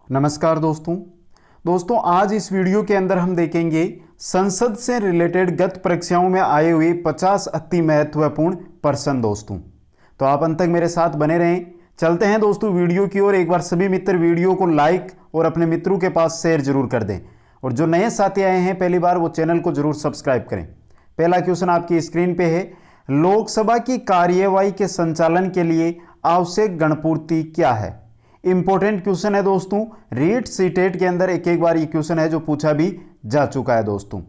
नमस्कार दोस्तों आज इस वीडियो के अंदर हम देखेंगे संसद से रिलेटेड गत परीक्षाओं में आए हुए 50 अति महत्वपूर्ण प्रश्न दोस्तों। तो आप अंत तक मेरे साथ बने रहें। चलते हैं दोस्तों वीडियो की ओर। एक बार सभी मित्र वीडियो को लाइक और अपने मित्रों के पास शेयर जरूर कर दें, और जो नए साथी आए हैं पहली बार वो चैनल को जरूर सब्सक्राइब करें। पहला क्वेश्चन आपकी स्क्रीन पे है, लोकसभा की कार्यवाही के संचालन के लिए आवश्यक गणपूर्ति क्या है। इंपॉर्टेंट क्वेश्चन है दोस्तों, रीट सीटेट के अंदर एक बार ये क्वेश्चन है जो पूछा भी जा चुका है दोस्तों।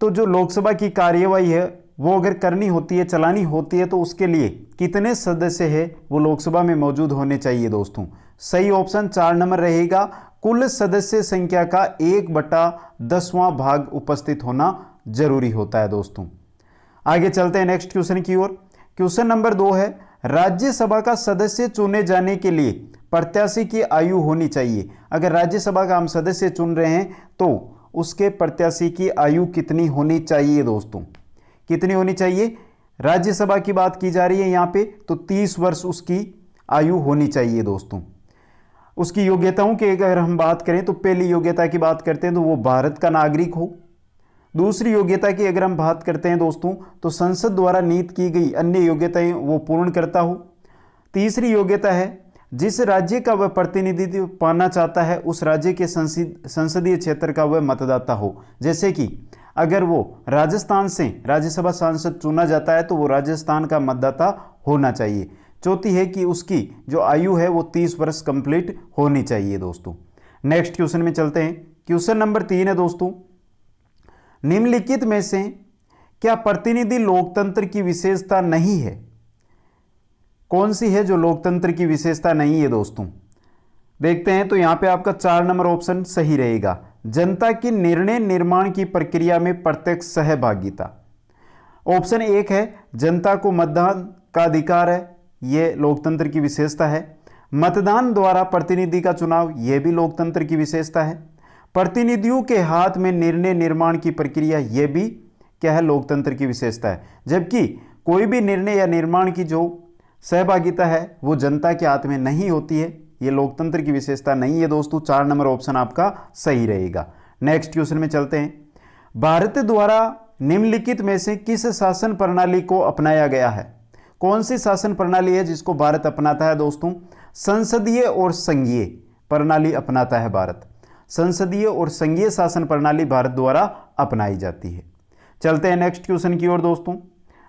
तो जो लोकसभा की कार्यवाही है वो अगर करनी होती है, चलानी होती है, तो उसके लिए कितने सदस्य है वो लोकसभा में मौजूद होने चाहिए दोस्तों। सही ऑप्शन 4 नंबर रहेगा। कुल सदस्य संख्या का 1/10वां भाग उपस्थित होना जरूरी होता है दोस्तों। आगे चलते हैं नेक्स्ट क्वेश्चन की ओर। क्वेश्चन नंबर 2 है, राज्यसभा का सदस्य चुने जाने के लिए प्रत्याशी की आयु होनी चाहिए। अगर राज्यसभा का हम सदस्य चुन रहे हैं तो उसके प्रत्याशी की आयु कितनी होनी चाहिए दोस्तों, कितनी होनी चाहिए। राज्यसभा की बात की जा रही है यहाँ पे, तो 30 वर्ष उसकी आयु होनी चाहिए दोस्तों। उसकी योग्यताओं की अगर हम बात करें तो पहली योग्यता की बात करते हैं तो वो भारत का नागरिक हो। दूसरी योग्यता की अगर हम बात करते हैं दोस्तों तो संसद द्वारा नियुक्त की गई अन्य योग्यताएं वो पूर्ण करता हो। तीसरी योग्यता है, जिस राज्य का वह प्रतिनिधित्व पाना चाहता है उस राज्य के संसदीय क्षेत्र का वह मतदाता हो। जैसे कि अगर वो राजस्थान से राज्यसभा सांसद चुना जाता है तो वो राजस्थान का मतदाता होना चाहिए। चौथी है कि उसकी जो आयु है वो 30 वर्ष कंप्लीट होनी चाहिए दोस्तों। नेक्स्ट क्वेश्चन में चलते हैं। क्वेश्चन नंबर 3 है दोस्तों, निम्नलिखित में से क्या प्रतिनिधि लोकतंत्र की विशेषता नहीं है। कौन सी है जो लोकतंत्र की विशेषता नहीं है दोस्तों। देखते हैं तो यहां पे आपका 4 नंबर ऑप्शन सही रहेगा। जनता की निर्णय निर्माण की प्रक्रिया में प्रत्यक्ष सहभागिता। ऑप्शन 1 है, जनता को मतदान का अधिकार है, यह लोकतंत्र की विशेषता है। मतदान द्वारा प्रतिनिधि का चुनाव, यह भी लोकतंत्र की विशेषता है। प्रतिनिधियों के हाथ में निर्णय निर्माण की प्रक्रिया, यह भी क्या है, लोकतंत्र की विशेषता है। जबकि कोई भी निर्णय या निर्माण की जो सहभागिता है वो जनता के हाथ में नहीं होती है, ये लोकतंत्र की विशेषता नहीं है दोस्तों। 4 नंबर ऑप्शन आपका सही रहेगा। नेक्स्ट क्वेश्चन में चलते हैं। भारत द्वारा निम्नलिखित में से किस शासन प्रणाली को अपनाया गया है। कौन सी शासन प्रणाली है जिसको भारत अपनाता है दोस्तों। संसदीय और संघीय प्रणाली अपनाता है भारत। संसदीय और संघीय शासन प्रणाली भारत द्वारा अपनाई जाती है। चलते हैं नेक्स्ट क्वेश्चन की ओर दोस्तों।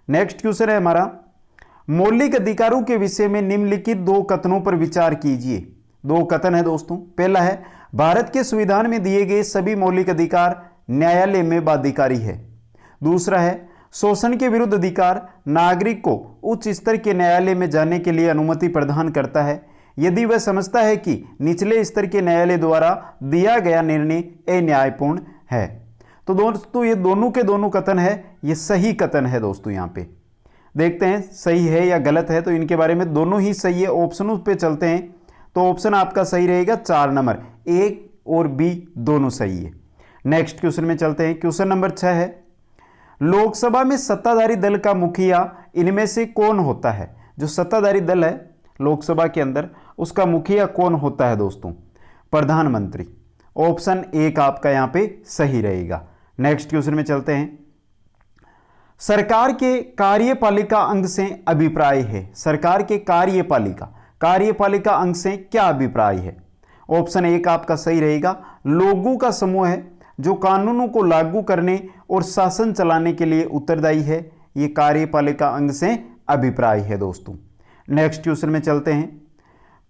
नेक्स्ट क्वेश्चन है हमारा, मौलिक अधिकारों के विषय में निम्नलिखित 2 कथनों पर विचार कीजिए। 2 कथन है दोस्तों। पहला है, भारत के संविधान में दिए गए सभी मौलिक अधिकार न्यायालय में बाध्यकारी है। दूसरा है, शोषण के विरुद्ध अधिकार नागरिक को उच्च स्तर के न्यायालय में जाने के लिए अनुमति प्रदान करता है यदि वह समझता है कि निचले स्तर के न्यायालय द्वारा दिया गया निर्णय अन्यायपूर्ण है। तो दोस्तों ये दोनों के दोनों कथन है, ये सही कथन है दोस्तों। यहाँ पे देखते हैं सही है या गलत है, तो इनके बारे में दोनों ही सही है। ऑप्शनों पे चलते हैं तो ऑप्शन आपका सही रहेगा 4 नंबर, ए और बी दोनों सही है। नेक्स्ट क्वेश्चन में चलते हैं। क्वेश्चन नंबर 6 है, लोकसभा में सत्ताधारी दल का मुखिया इनमें से कौन होता है। जो सत्ताधारी दल है लोकसभा के अंदर उसका मुखिया कौन होता है दोस्तों, प्रधानमंत्री। ऑप्शन 1 आपका यहां पे सही रहेगा। नेक्स्ट क्वेश्चन में चलते हैं। सरकार के कार्यपालिका अंग से अभिप्राय है। सरकार के कार्यपालिका अंग से क्या अभिप्राय है। ऑप्शन 1 आपका सही रहेगा, लोगों का समूह है जो कानूनों को लागू करने और शासन चलाने के लिए उत्तरदायी है। ये कार्यपालिका अंग से अभिप्राय है दोस्तों। नेक्स्ट क्वेश्चन में चलते हैं।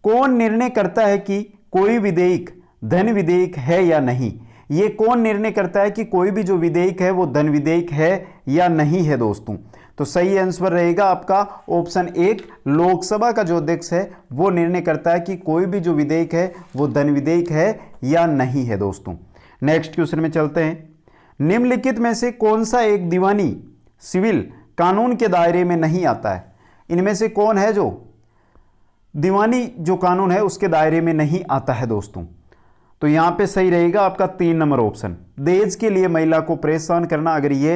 कौन निर्णय करता है कि कोई विधेयक धन विधेयक है या नहीं। ये कौन निर्णय करता है कि कोई भी जो विधेयक है वो धन विधेयक है या नहीं है दोस्तों। तो सही आंसर रहेगा आपका ऑप्शन 1, लोकसभा का जो अध्यक्ष है वो निर्णय करता है कि कोई भी जो विधेयक है वो धन विधेयक है या नहीं है दोस्तों। नेक्स्ट क्वेश्चन में चलते हैं। निम्नलिखित में से कौन सा एक दीवानी सिविल कानून के दायरे में नहीं आता है। इनमें से कौन है जो दीवानी जो कानून है उसके दायरे में नहीं आता है दोस्तों। तो यहां पे सही रहेगा आपका 3 नंबर ऑप्शन, दहेज के लिए महिला को परेशान करना। अगर ये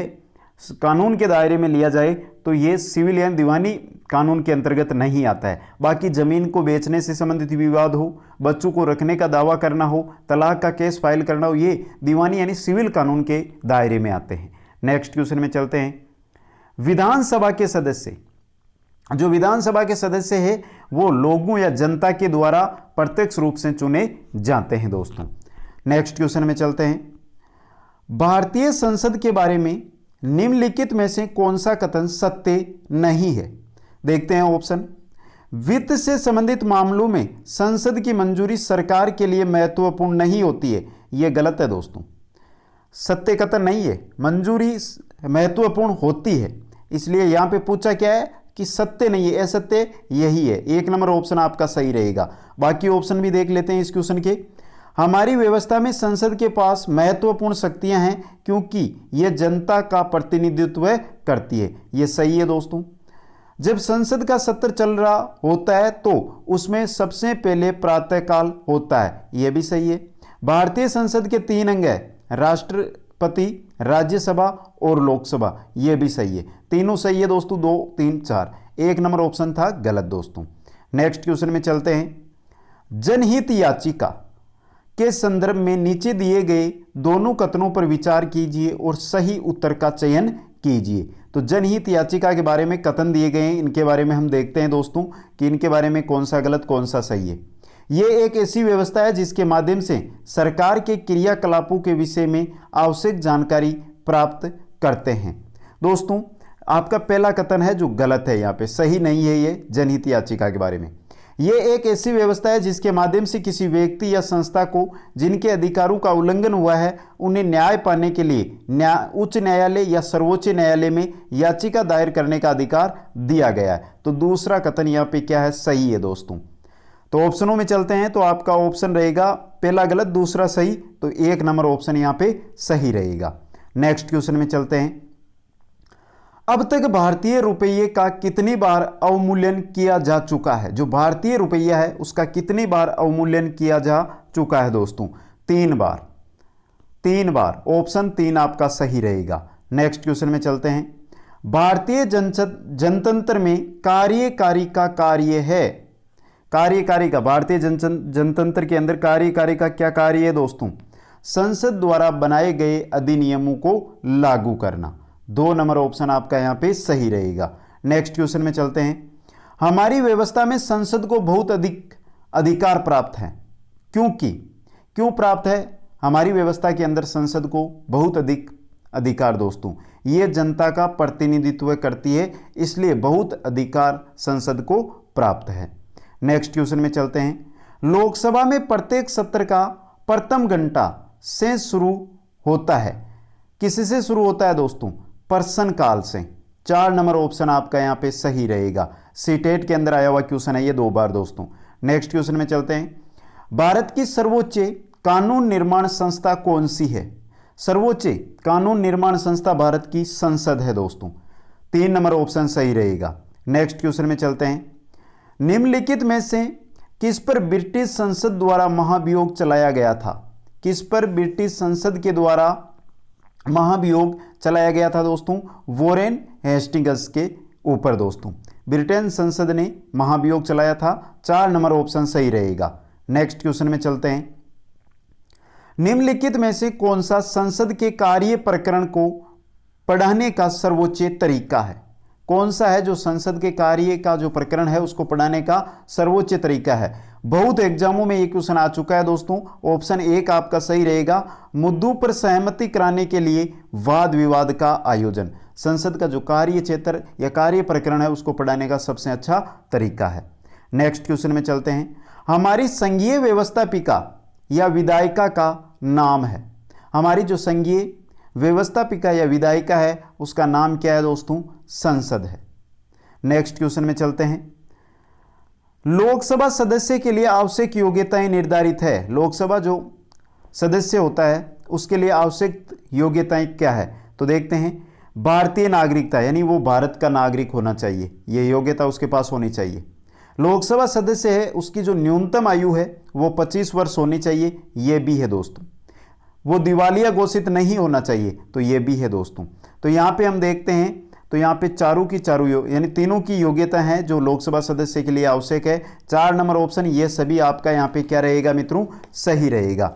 कानून के दायरे में लिया जाए तो ये सिविल या दीवानी कानून के अंतर्गत नहीं आता है। बाकी जमीन को बेचने से संबंधित विवाद हो, बच्चों को रखने का दावा करना हो, तलाक का केस फाइल करना हो, ये दीवानी यानी सिविल कानून के दायरे में आते हैं। नेक्स्ट क्वेश्चन में चलते हैं। विधानसभा के सदस्य, जो विधानसभा के सदस्य है वो लोगों या जनता के द्वारा प्रत्यक्ष रूप से चुने जाते हैं दोस्तों। नेक्स्ट क्वेश्चन में चलते हैं। भारतीय संसद के बारे में निम्नलिखित में से कौन सा कथन सत्य नहीं है? देखते हैं ऑप्शन। वित्त से संबंधित मामलों में संसद की मंजूरी सरकार के लिए महत्वपूर्ण नहीं होती है, यह गलत है दोस्तों। सत्य कथन नहीं है, मंजूरी महत्वपूर्ण होती है, इसलिए यहां पे पूछा क्या है कि सत्य नहीं है, असत्य यही है। 1 नंबर ऑप्शन आपका सही रहेगा। बाकी ऑप्शन भी देख लेते हैं इस क्वेश्चन के। हमारी व्यवस्था में संसद के पास महत्वपूर्ण शक्तियां हैं क्योंकि यह जनता का प्रतिनिधित्व करती है, यह सही है दोस्तों। जब संसद का सत्र चल रहा होता है तो उसमें सबसे पहले प्रातःकाल होता है, यह भी सही है। भारतीय संसद के 3 अंग है, राष्ट्रपति, राज्यसभा और लोकसभा, यह भी सही है। तीनों सही है दोस्तों, 2, 3, 4। 1 नंबर ऑप्शन था गलत दोस्तों। नेक्स्ट क्वेश्चन में चलते हैं। जनहित याचिका के संदर्भ में नीचे दिए गए दोनों कथनों पर विचार कीजिए और सही उत्तर का चयन कीजिए। तो जनहित याचिका के बारे में कथन दिए गए हैं, इनके बारे में हम देखते हैं दोस्तों कि इनके बारे में कौन सा गलत कौन सा सही है। ये एक ऐसी व्यवस्था है जिसके माध्यम से सरकार के क्रियाकलापों के विषय में आवश्यक जानकारी प्राप्त करते हैं। दोस्तों आपका पहला कथन है जो गलत है, यहाँ पे सही नहीं है ये जनहित याचिका के बारे में। ये एक ऐसी व्यवस्था है जिसके माध्यम से किसी व्यक्ति या संस्था को जिनके अधिकारों का उल्लंघन हुआ है उन्हें न्याय पाने के लिए उच्च न्यायालय या सर्वोच्च न्यायालय में याचिका दायर करने का अधिकार दिया गया है। तो दूसरा कथन यहाँ पे क्या है, सही है दोस्तों। तो ऑप्शनों में चलते हैं तो आपका ऑप्शन रहेगा पहला गलत दूसरा सही, तो 1 नंबर ऑप्शन यहाँ पे सही रहेगा। नेक्स्ट क्वेश्चन में चलते हैं। अब तक भारतीय रुपये का कितनी बार अवमूल्यन किया जा चुका है? जो भारतीय रुपया है उसका कितनी बार अवमूल्यन किया जा चुका है दोस्तों? 3 बार। 3 बार, ऑप्शन 3 आपका सही रहेगा। नेक्स्ट क्वेश्चन में चलते हैं। भारतीय जनतंत्र में कार्यकारी का कार्य है, कार्यकारी का, भारतीय जनतंत्र के अंदर कार्यकारी का क्या कार्य है दोस्तों? संसद द्वारा बनाए गए अधिनियमों को लागू करना। 2 नंबर ऑप्शन आपका यहां पे सही रहेगा। नेक्स्ट क्वेश्चन में चलते हैं। हमारी व्यवस्था में संसद को बहुत अधिक अधिकार प्राप्त है, क्यों प्राप्त है? हमारी व्यवस्था के अंदर संसद को बहुत अधिक अधिकार दोस्तों, ये जनता का प्रतिनिधित्व करती है, इसलिए बहुत अधिकार संसद को प्राप्त है। नेक्स्ट क्वेश्चन में चलते हैं। लोकसभा में प्रत्येक सत्र का प्रथम घंटा से शुरू होता है, किससे शुरू होता है दोस्तों? प्रश्न काल से। 4 नंबर ऑप्शन आपका यहां पे सही रहेगा। सीटेट के अंदर आया हुआ क्वेश्चन है ये 2 बार दोस्तों। नेक्स्ट क्वेश्चन में चलते हैं। भारत की सर्वोच्च कानून निर्माण संस्था कौन सी है? सर्वोच्च कानून निर्माण संस्था भारत की संसद है दोस्तों। 3 नंबर ऑप्शन सही रहेगा। नेक्स्ट क्वेश्चन में चलते हैं। निम्नलिखित में से किस पर ब्रिटिश संसद द्वारा महाभियोग चलाया गया था? किस पर ब्रिटिश संसद के द्वारा महाभियोग चलाया गया था दोस्तों? वॉरेन हेस्टिंग्स के ऊपर दोस्तों ब्रिटेन संसद ने महाभियोग चलाया था। 4 नंबर ऑप्शन सही रहेगा। नेक्स्ट क्वेश्चन में चलते हैं। निम्नलिखित में से कौन सा संसद के कार्य प्रकरण को पढ़ाने का सर्वोच्च तरीका है? कौन सा है जो संसद के कार्य का जो प्रकरण है उसको पढ़ाने का सर्वोच्च तरीका है? बहुत एग्जामों में ये क्वेश्चन आ चुका है दोस्तों। ऑप्शन 1 आपका सही रहेगा। मुद्दों पर सहमति कराने के लिए वाद विवाद का आयोजन संसद का जो कार्य क्षेत्र या कार्य प्रकरण है उसको पढ़ाने का सबसे अच्छा तरीका है। नेक्स्ट क्वेश्चन में चलते हैं। हमारी संघीय व्यवस्थापिका या विधायिका का नाम है? हमारी जो संघीय व्यवस्थापिका या विधायिका है उसका नाम क्या है दोस्तों? संसद है। नेक्स्ट क्वेश्चन में चलते हैं। लोकसभा सदस्य के लिए आवश्यक योग्यताएं निर्धारित है। लोकसभा जो सदस्य होता है उसके लिए आवश्यक योग्यताएं क्या है? तो देखते हैं। भारतीय नागरिकता, यानी वो भारत का नागरिक होना चाहिए, ये योग्यता उसके पास होनी चाहिए। लोकसभा सदस्य है उसकी जो न्यूनतम आयु है वो 25 वर्ष होनी चाहिए, ये भी है दोस्तों। वो दिवालिया घोषित नहीं होना चाहिए, तो ये भी है दोस्तों। तो यहाँ पे हम देखते हैं तो यहाँ पे चारों की चारों यानी तीनों की योग्यता है जो लोकसभा सदस्य के लिए आवश्यक है। 4 नंबर ऑप्शन ये सभी आपका यहाँ पे क्या रहेगा मित्रों, सही रहेगा।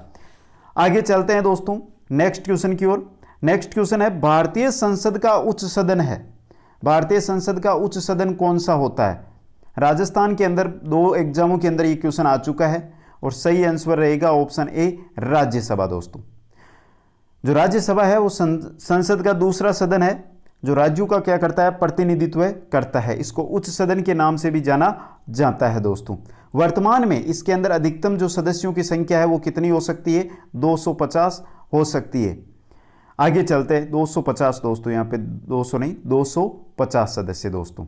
आगे चलते हैं दोस्तों नेक्स्ट क्वेश्चन की ओर। नेक्स्ट क्वेश्चन है भारतीय संसद का उच्च सदन है, भारतीय संसद का उच्च सदन कौन सा होता है? राजस्थान के अंदर 2 एग्जामों के अंदर ये क्वेश्चन आ चुका है और सही आंसर रहेगा ऑप्शन ए राज्यसभा। दोस्तों जो राज्यसभा है वो संसद का दूसरा सदन है जो राज्यों का क्या करता है, प्रतिनिधित्व करता है। इसको उच्च सदन के नाम से भी जाना जाता है। दोस्तों वर्तमान में इसके अंदर अधिकतम जो सदस्यों की संख्या है वो कितनी हो सकती है, 250 हो सकती है। आगे चलते हैं 250 दोस्तों, यहाँ पे 200 नहीं 250 सदस्य। दोस्तों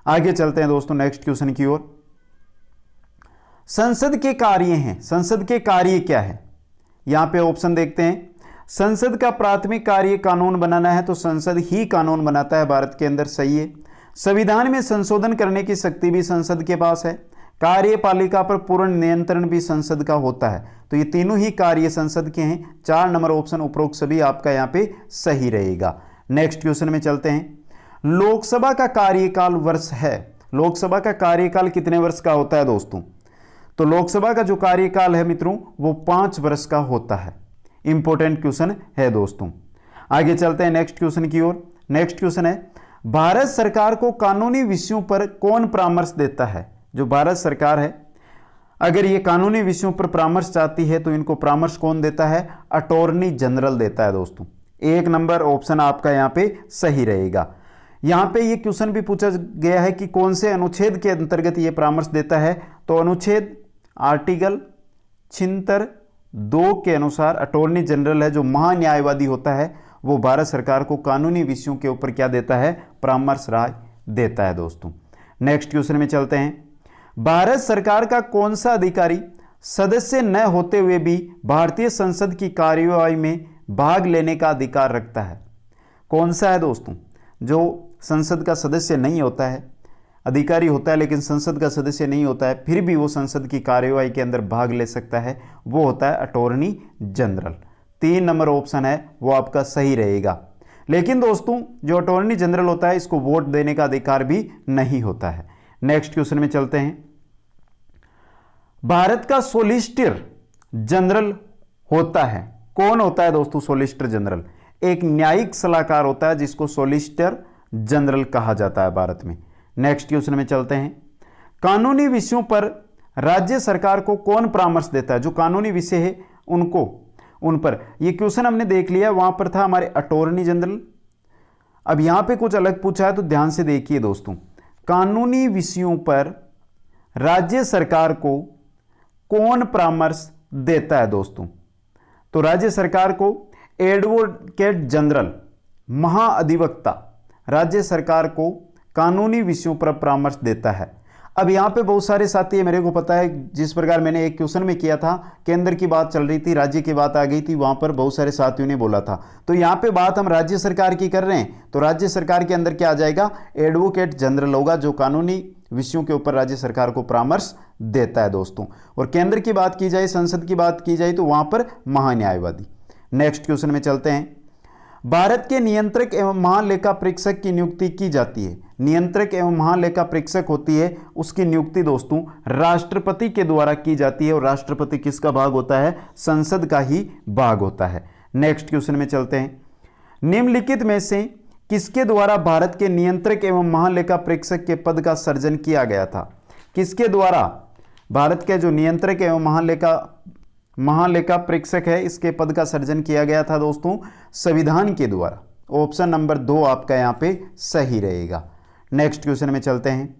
आगे चलते हैं दोस्तों नेक्स्ट क्वेश्चन की ओर। संसद के कार्य हैं, संसद के कार्य क्या है? यहां पे ऑप्शन देखते हैं। संसद का प्राथमिक कार्य कानून बनाना है, तो संसद ही कानून बनाता है भारत के अंदर, सही है। संविधान में संशोधन करने की शक्ति भी संसद के पास है। कार्यपालिका पर पूर्ण नियंत्रण भी संसद का होता है। तो ये तीनों ही कार्य संसद के हैं। 4 नंबर ऑप्शन उपरोक्त सभी आपका यहाँ पे सही रहेगा। नेक्स्ट क्वेश्चन में चलते हैं। लोकसभा का कार्यकाल वर्ष है, लोकसभा का कार्यकाल कितने वर्ष का होता है दोस्तों? तो लोकसभा का जो कार्यकाल है मित्रों वो 5 वर्ष का होता है। इंपॉर्टेंट क्वेश्चन है दोस्तों। आगे चलते हैं नेक्स्ट क्वेश्चन की ओर। नेक्स्ट क्वेश्चन है भारत सरकार को कानूनी विषयों पर कौन परामर्श देता है? जो भारत सरकार है अगर ये कानूनी विषयों पर परामर्श चाहती है तो इनको परामर्श कौन देता है? अटॉर्नी जनरल देता है। दोस्तों 1 नंबर ऑप्शन आपका यहाँ पे सही रहेगा। यहाँ पे ये क्वेश्चन भी पूछा गया है कि कौन से अनुच्छेद के अंतर्गत ये परामर्श देता है, तो अनुच्छेद आर्टिकल 76(2) के अनुसार अटॉर्नी जनरल है जो महान्यायवादी होता है वो भारत सरकार को कानूनी विषयों के ऊपर क्या देता है? परामर्श राय देता है। दोस्तों नेक्स्ट क्वेश्चन में चलते हैं। भारत सरकार का कौन सा अधिकारी सदस्य न होते हुए भी भारतीय संसद की कार्यवाही में भाग लेने का अधिकार रखता है? कौन सा है दोस्तों? जो संसद का सदस्य नहीं होता है, अधिकारी होता है लेकिन संसद का सदस्य नहीं होता है, फिर भी वो संसद की कार्यवाही के अंदर भाग ले सकता है, वो होता है अटॉर्नी जनरल। 3 नंबर ऑप्शन है वो आपका सही रहेगा। लेकिन दोस्तों जो अटॉर्नी जनरल होता है इसको वोट देने का अधिकार भी नहीं होता है। नेक्स्ट क्वेश्चन में चलते हैं। भारत का सोलिसिटर जनरल होता है, कौन होता है दोस्तों सोलिसिटर जनरल? एक न्यायिक सलाहकार होता है जिसको सोलिसिटर जनरल कहा जाता है भारत में। नेक्स्ट क्वेश्चन में चलते हैं। कानूनी विषयों पर राज्य सरकार को कौन परामर्श देता है? जो कानूनी विषय है उनको, उन पर, ये क्वेश्चन हमने देख लिया, वहां पर था हमारे अटॉर्नी जनरल। अब यहां पे कुछ अलग पूछा है तो ध्यान से देखिए दोस्तों। कानूनी विषयों पर राज्य सरकार को कौन परामर्श देता है दोस्तों? तो राज्य सरकार को एडवोकेट जनरल, महाअधिवक्ता, राज्य सरकार को कानूनी विषयों पर परामर्श देता है। अब यहाँ पे बहुत सारे साथी है, मेरे को पता है, जिस प्रकार मैंने एक क्वेश्चन में किया था, केंद्र की बात चल रही थी, राज्य की बात आ गई थी, वहां पर बहुत सारे साथियों ने बोला था। तो यहाँ पे बात हम राज्य सरकार की कर रहे हैं, तो राज्य सरकार के अंदर क्या आ जाएगा? एडवोकेट जनरल होगा जो कानूनी विषयों के ऊपर राज्य सरकार को परामर्श देता है दोस्तों। और केंद्र की बात की जाए, संसद की बात की जाए तो वहां पर महान्यायवादी। नेक्स्ट क्वेश्चन में चलते हैं। भारत के नियंत्रक एवं महालेखा परीक्षक की नियुक्ति की जाती है। नियंत्रक एवं महालेखा परीक्षक होती है, उसकी नियुक्ति दोस्तों राष्ट्रपति के द्वारा की जाती है। और राष्ट्रपति किसका भाग होता है? संसद का ही भाग होता है। नेक्स्ट क्वेश्चन में चलते हैं। निम्नलिखित में से किसके द्वारा भारत के नियंत्रक एवं महालेखा परीक्षक के पद का सृजन किया गया था? किसके द्वारा भारत के जो नियंत्रक एवं महालेखा परीक्षक है इसके पद का सृजन किया गया था दोस्तों? संविधान के द्वारा। ऑप्शन नंबर 2 आपका यहाँ पे सही रहेगा। नेक्स्ट क्वेश्चन में चलते हैं।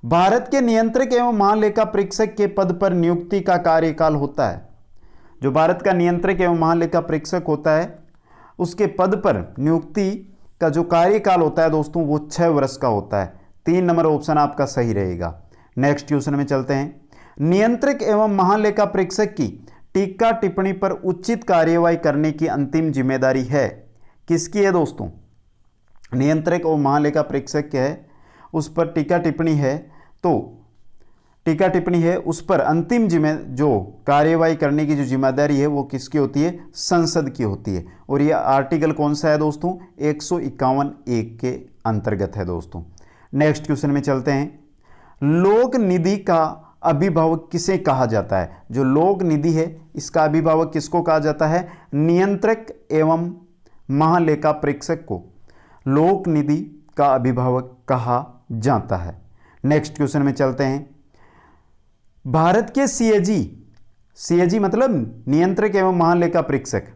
भारत के नियंत्रक एवं महालेखा परीक्षक के पद पर नियुक्ति का कार्यकाल होता है। जो भारत का नियंत्रक एवं महालेखा परीक्षक होता है उसके पद पर नियुक्ति का जो कार्यकाल होता है दोस्तों वो 6 वर्ष का होता है। 3 नंबर ऑप्शन आपका सही रहेगा। नेक्स्ट क्वेश्चन में चलते हैं। नियंत्रक एवं महालेखा परीक्षक की टीका टिप्पणी पर उचित कार्यवाही करने की अंतिम जिम्मेदारी है किसकी है दोस्तों? नियंत्रक और महालेखा परीक्षक है, उस पर टीका टिप्पणी है, तो टीका टिप्पणी है उस पर अंतिम जो कार्यवाही करने की जो जिम्मेदारी है वो किसकी होती है, संसद की होती है। और ये आर्टिकल कौन सा है दोस्तों, 151(1) के अंतर्गत है दोस्तों। नेक्स्ट क्वेश्चन में चलते हैं, लोक निधि का अभिभावक किसे कहा जाता है। जो लोक निधि है इसका अभिभावक किसको कहा जाता है, नियंत्रक एवं महालेखा परीक्षक को लोक निधि का अभिभावक कहा जाता है। नेक्स्ट क्वेश्चन में चलते हैं, भारत के सीएजी मतलब नियंत्रक एवं महालेखा परीक्षक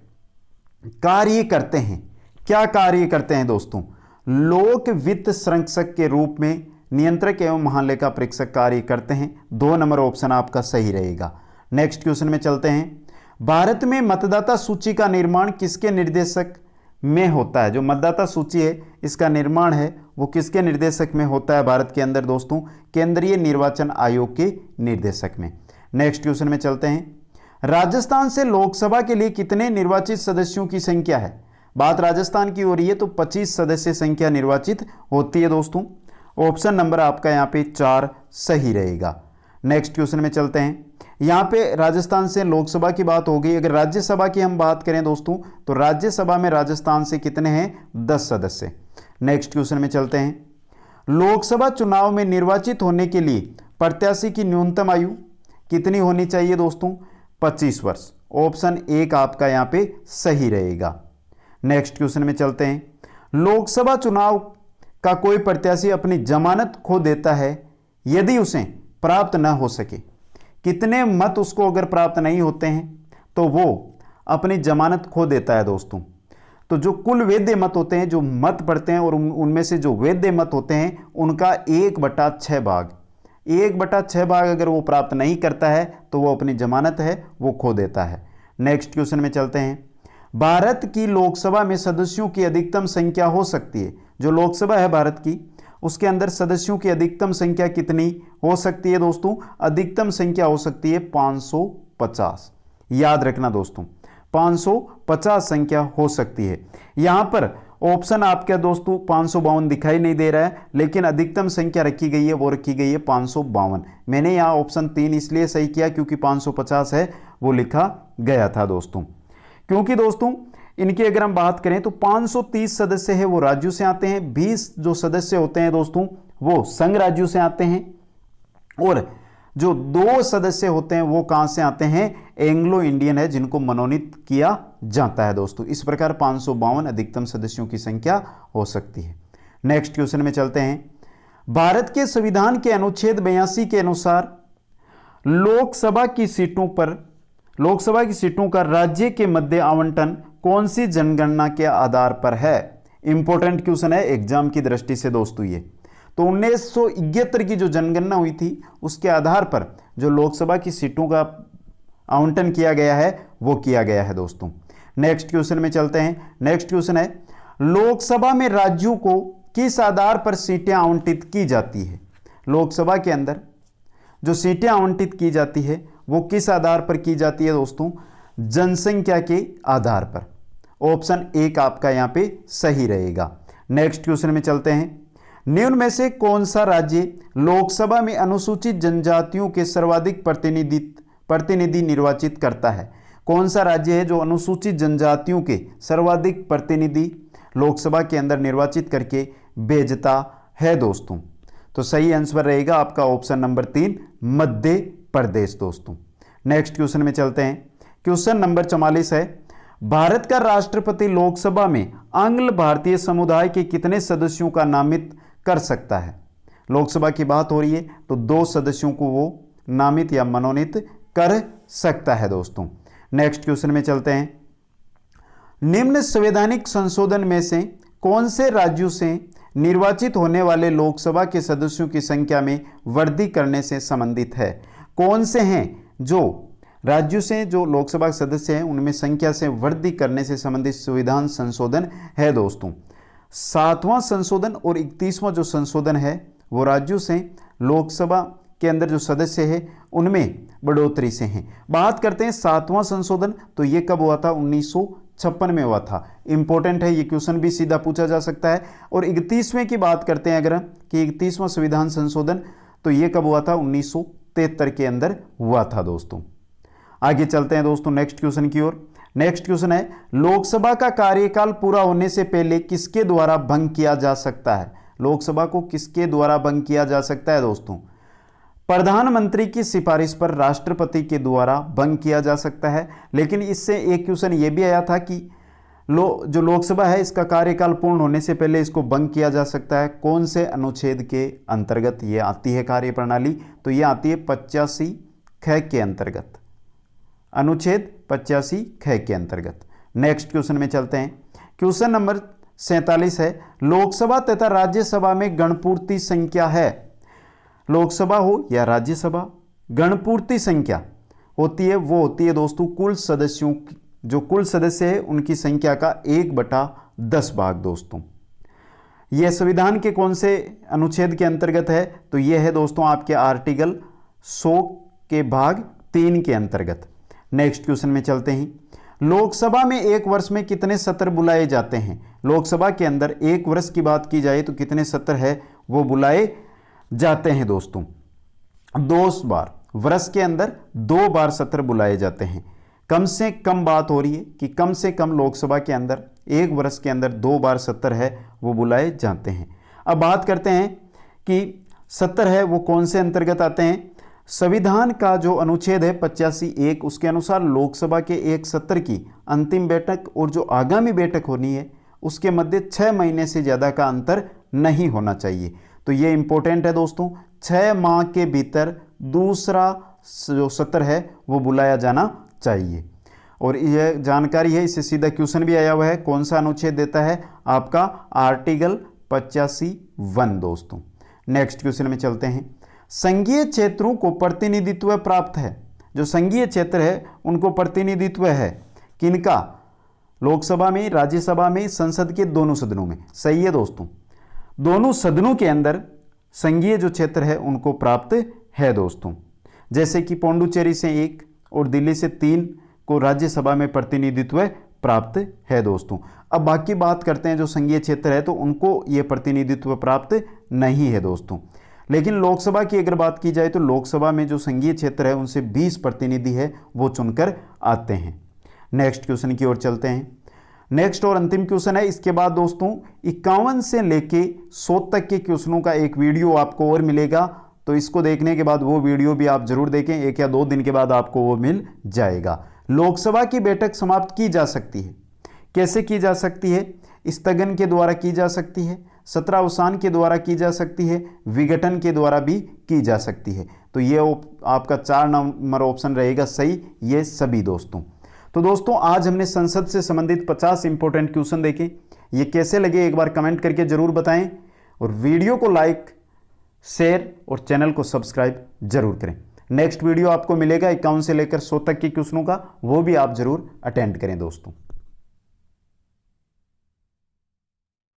कार्य करते हैं, क्या कार्य करते हैं दोस्तों, लोक वित्त संरक्षक के रूप में नियंत्रक एवं महालेखा परीक्षक कार्य करते हैं। 2 नंबर ऑप्शन आपका सही रहेगा। नेक्स्ट क्वेश्चन में चलते हैं, भारत में मतदाता सूची का निर्माण किसके निर्देशक में होता है। जो मतदाता सूची है इसका निर्माण है वो किसके निर्देशक में होता है भारत के अंदर दोस्तों, केंद्रीय निर्वाचन आयोग के निर्देशक में। नेक्स्ट क्वेश्चन में चलते हैं, राजस्थान से लोकसभा के लिए कितने निर्वाचित सदस्यों की संख्या है। बात राजस्थान की हो रही है तो 25 सदस्य संख्या निर्वाचित होती है दोस्तों। ऑप्शन नंबर आपका यहाँ पे 4 सही रहेगा। नेक्स्ट क्वेश्चन में चलते हैं, यहाँ पे राजस्थान से लोकसभा की बात हो गई। अगर राज्यसभा की हम बात करें दोस्तों तो राज्यसभा में राजस्थान से कितने हैं, 10 सदस्य। नेक्स्ट क्वेश्चन में चलते हैं, लोकसभा चुनाव में निर्वाचित होने के लिए प्रत्याशी की न्यूनतम आयु कितनी होनी चाहिए दोस्तों, 25 वर्ष। ऑप्शन 1 आपका यहाँ पे सही रहेगा। नेक्स्ट क्वेश्चन में चलते हैं, लोकसभा चुनाव का कोई प्रत्याशी अपनी जमानत खो देता है यदि उसे प्राप्त न हो सके, कितने मत उसको अगर प्राप्त नहीं होते हैं तो वो अपनी जमानत खो देता है दोस्तों। तो जो कुल वैध मत होते हैं, जो मत पड़ते हैं और उनमें से जो वैध मत होते हैं उनका 1/6 भाग, 1/6 भाग अगर वो प्राप्त नहीं करता है तो वो अपनी जमानत है वो खो देता है। नेक्स्ट क्वेश्चन में चलते हैं, भारत की लोकसभा में सदस्यों की अधिकतम संख्या हो सकती है। जो लोकसभा है भारत की उसके अंदर सदस्यों की अधिकतम संख्या कितनी हो सकती है दोस्तों, अधिकतम संख्या हो सकती है 550। याद रखना दोस्तों 550 संख्या हो सकती है। यहां पर ऑप्शन आपके दोस्तों 552 दिखाई नहीं दे रहा है, लेकिन अधिकतम संख्या रखी गई है वो रखी गई है 552। मैंने यहां ऑप्शन 3 इसलिए सही किया क्योंकि 550 है वो लिखा गया था दोस्तों। क्योंकि दोस्तों इनकी अगर हम बात करें तो 530 सदस्य है वो राज्यों से आते हैं, 20 जो सदस्य होते हैं दोस्तों वो संघ राज्यों से आते हैं, और जो 2 सदस्य होते हैं वो कहां से आते हैं, एंग्लो इंडियन है जिनको मनोनीत किया जाता है दोस्तों। इस प्रकार 552 अधिकतम सदस्यों की संख्या हो सकती है। नेक्स्ट क्वेश्चन में चलते हैं, भारत के संविधान के अनुच्छेद 82 के अनुसार लोकसभा की सीटों का राज्य के मध्य आवंटन कौन सी जनगणना के आधार पर है। इंपॉर्टेंट क्वेश्चन है एग्जाम की दृष्टि से दोस्तों ये। तो 1971 की जो जनगणना हुई थी उसके आधार पर जो लोकसभा की सीटों का आवंटन किया गया है वो किया गया है दोस्तों। नेक्स्ट क्वेश्चन में चलते हैं। नेक्स्ट क्वेश्चन है, लोकसभा में राज्यों को किस आधार पर सीटें आवंटित की जाती है। लोकसभा के अंदर जो सीटें आवंटित की जाती है वो किस आधार पर की जाती है दोस्तों, जनसंख्या के आधार पर। ऑप्शन 1 आपका यहां पे सही रहेगा। नेक्स्ट क्वेश्चन में चलते हैं, निम्न में से कौन सा राज्य लोकसभा में अनुसूचित जनजातियों के सर्वाधिक प्रतिनिधि निर्वाचित करता है। कौन सा राज्य है जो अनुसूचित जनजातियों के सर्वाधिक प्रतिनिधि लोकसभा के अंदर निर्वाचित करके भेजता है दोस्तों। तो सही आंसर रहेगा आपका ऑप्शन नंबर 3 मध्य प्रदेश दोस्तों। नेक्स्ट क्वेश्चन में चलते हैं। क्वेश्चन नंबर 44 है, भारत का राष्ट्रपति लोकसभा में आंग्ल भारतीय समुदाय के कितने सदस्यों का नामित कर सकता है। लोकसभा की बात हो रही है तो 2 सदस्यों को वो नामित या मनोनीत कर सकता है दोस्तों। नेक्स्ट क्वेश्चन में चलते हैं, निम्न संवैधानिक संशोधन में से कौन से राज्यों से निर्वाचित होने वाले लोकसभा के सदस्यों की संख्या में वृद्धि करने से संबंधित है। कौन से हैं जो राज्यों से जो लोकसभा के सदस्य हैं उनमें संख्या से वृद्धि करने से संबंधित संविधान संशोधन है दोस्तों। 7वां संशोधन और 31वां जो संशोधन है वो राज्यों से लोकसभा के अंदर जो सदस्य है उनमें बढ़ोतरी से हैं। बात करते हैं 7वां संशोधन, तो ये कब हुआ था, 1956 में हुआ था। इंपॉर्टेंट है, ये क्वेश्चन भी सीधा पूछा जा सकता है। और 31वें की बात करते हैं अगर कि 31वां संविधान संशोधन, तो ये कब हुआ था, 1973 के अंदर हुआ था दोस्तों। आगे चलते हैं दोस्तों नेक्स्ट क्वेश्चन की ओर। नेक्स्ट क्वेश्चन है, लोकसभा का कार्यकाल पूरा होने से पहले किसके द्वारा भंग किया जा सकता है? लोकसभा को किसके द्वारा भंग किया जा सकता है दोस्तों? प्रधानमंत्री की सिफारिश पर राष्ट्रपति के द्वारा भंग किया जा सकता है। लेकिन इससे एक क्वेश्चन यह भी आया था कि जो लोकसभा है इसका कार्यकाल पूर्ण होने से पहले इसको भंग किया जा सकता है। कौन से अनुच्छेद के अंतर्गत ये आती है कार्यप्रणाली? तो ये आती है 85 ख के अंतर्गत, अनुच्छेद 85 ख के अंतर्गत। नेक्स्ट क्वेश्चन में चलते हैं। क्वेश्चन नंबर 47 है, लोकसभा तथा राज्यसभा में गणपूर्ति संख्या है। लोकसभा हो या राज्यसभा, गणपूर्ति संख्या होती है वो होती है दोस्तों कुल सदस्यों की, जो कुल सदस्य है उनकी संख्या का 1/10 भाग दोस्तों। यह संविधान के कौन से अनुच्छेद के अंतर्गत है? तो यह है दोस्तों आपके आर्टिकल 100 के भाग 3 के अंतर्गत। नेक्स्ट क्वेश्चन में चलते हैं। लोकसभा में एक वर्ष में कितने सत्र बुलाए जाते हैं? लोकसभा के अंदर एक वर्ष की बात की जाए तो कितने सत्र है वो बुलाए जाते हैं दोस्तों? 2 बार। वर्ष के अंदर 2 बार सत्र बुलाए जाते हैं। कम से कम बात हो रही है कि कम से कम लोकसभा के अंदर एक वर्ष के अंदर 2 बार सत्र है वो बुलाए जाते हैं। अब बात करते हैं कि सत्र है वो कौन से अंतर्गत आते हैं। संविधान का जो अनुच्छेद है 85(1) उसके अनुसार लोकसभा के एक सत्र की अंतिम बैठक और जो आगामी बैठक होनी है उसके मध्य 6 महीने से ज़्यादा का अंतर नहीं होना चाहिए। तो ये इंपॉर्टेंट है दोस्तों, 6 माह के भीतर दूसरा जो सत्र है वो बुलाया जाना चाहिए। और यह जानकारी है, इससे सीधा क्वेश्चन भी आया हुआ है। कौन सा अनुच्छेद देता है? आपका आर्टिकल 85(1) दोस्तों। नेक्स्ट क्वेश्चन में चलते हैं। संघीय क्षेत्रों को प्रतिनिधित्व प्राप्त है। जो संघीय क्षेत्र है उनको प्रतिनिधित्व है किनका? लोकसभा में, राज्यसभा में, संसद के दोनों सदनों में। सही है दोस्तों, दोनों सदनों के अंदर संघीय जो क्षेत्र है उनको प्राप्त है दोस्तों। जैसे कि पौंडुचेरी से 1 और दिल्ली से 3 को राज्यसभा में प्रतिनिधित्व प्राप्त है दोस्तों। अब बाकी बात करते हैं जो संघीय क्षेत्र है तो उनको ये प्रतिनिधित्व प्राप्त नहीं है दोस्तों। लेकिन लोकसभा की अगर बात की जाए तो लोकसभा में जो संघीय क्षेत्र है उनसे 20 प्रतिनिधि है वो चुनकर आते हैं। नेक्स्ट क्वेश्चन की ओर चलते हैं। नेक्स्ट और अंतिम क्वेश्चन है। इसके बाद दोस्तों 51 से लेके 100 तक के क्वेश्चनों का एक वीडियो आपको और मिलेगा, तो इसको देखने के बाद वो वीडियो भी आप जरूर देखें। 1 या 2 दिन के बाद आपको वो मिल जाएगा। लोकसभा की बैठक समाप्त की जा सकती है। कैसे की जा सकती है? स्थगन के द्वारा की जा सकती है, सत्रावसान के द्वारा की जा सकती है, विघटन के द्वारा भी की जा सकती है। तो ये आपका 4 नंबर ऑप्शन रहेगा सही, ये सभी दोस्तों। तो दोस्तों आज हमने संसद से संबंधित 50 इंपॉर्टेंट क्वेश्चन देखे। ये कैसे लगे एक बार कमेंट करके जरूर बताएं और वीडियो को लाइक, शेयर और चैनल को सब्सक्राइब जरूर करें। नेक्स्ट वीडियो आपको मिलेगा 51 से लेकर 100 तक के क्वेश्चनों का, वो भी आप जरूर अटेंड करें दोस्तों।